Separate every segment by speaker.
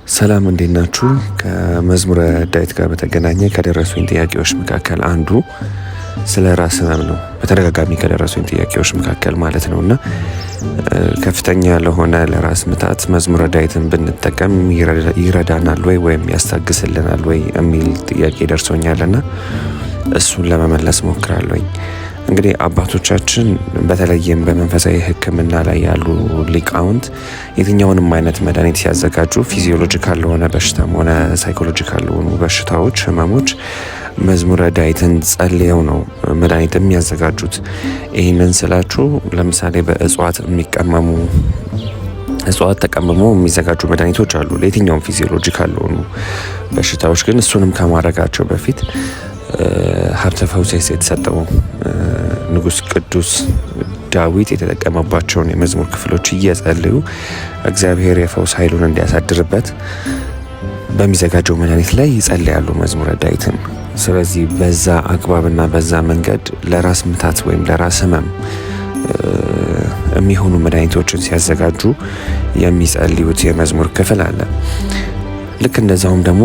Speaker 1: ሰላም እንዴት ናችሁ? ከመዝሙረ ዳዊት ጋር በተገናኘ ከደረሱኝ ጥያቄዎች መካከል አንዱ ስለ ራስ ህመም ነው። በተደጋጋሚ ከደረሱኝ ጥያቄዎች መካከል ማለት ነውና ከፍተኛ ለሆነ ለራስ ምታት መዝሙረ ዳዊትን ብንጠቀም ይረዳናል ወይም ያስታግስልናል ወይ የሚል ጥያቄ ደርሶኛልና እሱን ለመመለስ ሞክራለሁኝ። እንግዲህ አባቶቻችን በተለይም በመንፈሳዊ ሕክምና ላይ ያሉ ሊቃውንት የትኛውንም አይነት መድኃኒት ሲያዘጋጁ ፊዚዮሎጂካል ለሆነ በሽታም ሆነ ሳይኮሎጂካል ለሆኑ በሽታዎች፣ ህመሞች መዝሙረ ዳዊትን ጸልየው ነው መድኃኒት የሚያዘጋጁት። ይህንን ስላችሁ ለምሳሌ በእጽዋት የሚቀመሙ እጽዋት ተቀምሞ የሚዘጋጁ መድኃኒቶች አሉ ለየትኛውም ፊዚዮሎጂካል ለሆኑ በሽታዎች። ግን እሱንም ከማድረጋቸው በፊት ሀብተ ፈውሴስ የተሰጠው ንጉስ ቅዱስ ዳዊት የተጠቀመባቸውን የመዝሙር ክፍሎች እየጸለዩ እግዚአብሔር የፈውስ ኃይሉን እንዲያሳድርበት በሚዘጋጀው መድኃኒት ላይ ይጸልያሉ መዝሙረ ዳዊትን። ስለዚህ በዛ አግባብና በዛ መንገድ ለራስ ምታት ወይም ለራስ ህመም የሚሆኑ መድኃኒቶችን ሲያዘጋጁ የሚጸልዩት የመዝሙር ክፍል አለ። ልክ እንደዛውም ደግሞ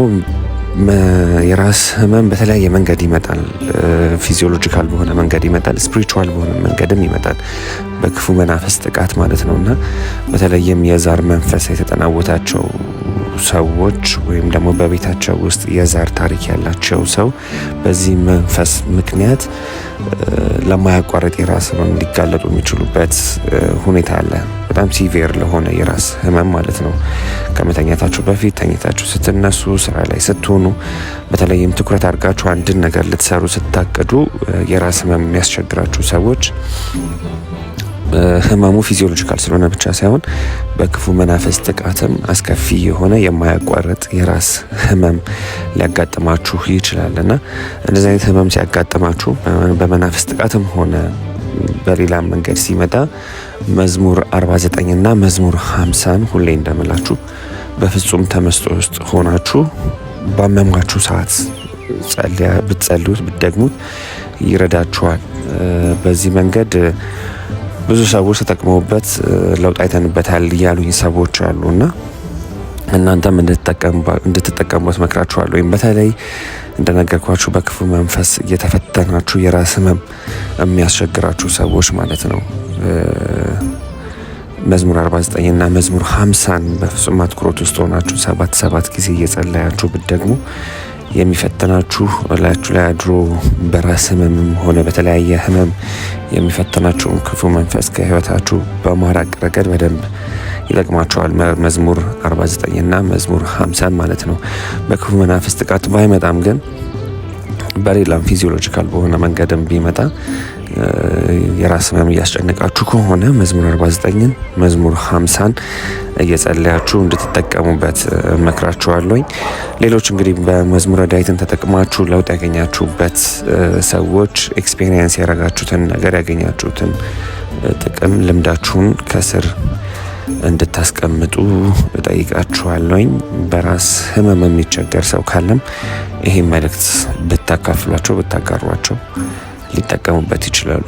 Speaker 1: የራስ ህመም በተለያየ መንገድ ይመጣል። ፊዚዮሎጂካል በሆነ መንገድ ይመጣል፣ ስፒሪቹዋል በሆነ መንገድም ይመጣል፣ በክፉ መናፍስት ጥቃት ማለት ነውና በተለይም የዛር መንፈስ የተጠናወታቸው ሰዎች ወይም ደግሞ በቤታቸው ውስጥ የዛር ታሪክ ያላቸው ሰው በዚህ መንፈስ ምክንያት ለማያቋርጥ የራስ ህመም ሊጋለጡ የሚችሉበት ሁኔታ አለ። በጣም ሲቪር ለሆነ የራስ ህመም ማለት ነው። ከመተኛታችሁ በፊት፣ ተኝታችሁ ስትነሱ፣ ስራ ላይ ስትሆኑ፣ በተለይም ትኩረት አድርጋችሁ አንድን ነገር ልትሰሩ ስታቅዱ የራስ ህመም የሚያስቸግራችሁ ሰዎች ህመሙ ፊዚዮሎጂካል ስለሆነ ብቻ ሳይሆን በክፉ መናፍስት ጥቃትም አስከፊ የሆነ የማያቋርጥ የራስ ህመም ሊያጋጥማችሁ ይችላልና እንደዚህ አይነት ህመም ሲያጋጥማችሁ በመናፍስት ጥቃትም ሆነ በሌላ መንገድ ሲመጣ መዝሙር 49 እና መዝሙር 50 ሁሌ እንደምላችሁ በፍጹም ተመስጦ ውስጥ ሆናችሁ ባመማችሁ ሰዓት ብትጸልዩት ብትደግሙት ይረዳችኋል። በዚህ መንገድ ብዙ ሰዎች ተጠቅመውበት ለውጥ አይተንበታል ያሉኝ ሰዎች አሉና እናንተም እንድትጠቀሙበት መክራችኋለሁ። ወይም በተለይ እንደነገርኳችሁ በክፉ መንፈስ እየተፈተናችሁ የራስ ህመም የሚያስቸግራችሁ ሰዎች ማለት ነው መዝሙር 49 እና መዝሙር 50 በፍጹም አትኩሮት ውስጥ ሆናችሁ 7 ጊዜ እየጸለያችሁ ብትደግሙ የሚፈተናችሁ እላችሁ ላይ አድሮ በራስ ህመምም ሆነ በተለያየ ህመም የሚፈተናችሁን ክፉ መንፈስ ከህይወታችሁ በማራቅ ረገድ በደንብ ይጠቅማችኋል። መዝሙር 49 እና መዝሙር 50 ማለት ነው። በክፉ መናፍስት ጥቃት ባይመጣም ግን በሌላም ፊዚዮሎጂካል በሆነ መንገድም ቢመጣ የራስ ህመም እያስጨነቃችሁ ከሆነ መዝሙር 49ን መዝሙር 50ን እየጸለያችሁ እንድትጠቀሙበት መክራችኋለሁኝ። ሌሎች እንግዲህ በመዝሙረ ዳዊትን ተጠቅማችሁ ለውጥ ያገኛችሁበት ሰዎች ኤክስፔሪየንስ ያደረጋችሁትን ነገር ያገኛችሁትን ጥቅም ልምዳችሁን ከስር እንድታስቀምጡ እጠይቃችኋለሁኝ። በራስ ህመም የሚቸገር ሰው ካለም ይሄ መልእክት ብታካፍሏቸው ብታጋሯቸው ሊጠቀሙበት ይችላሉ።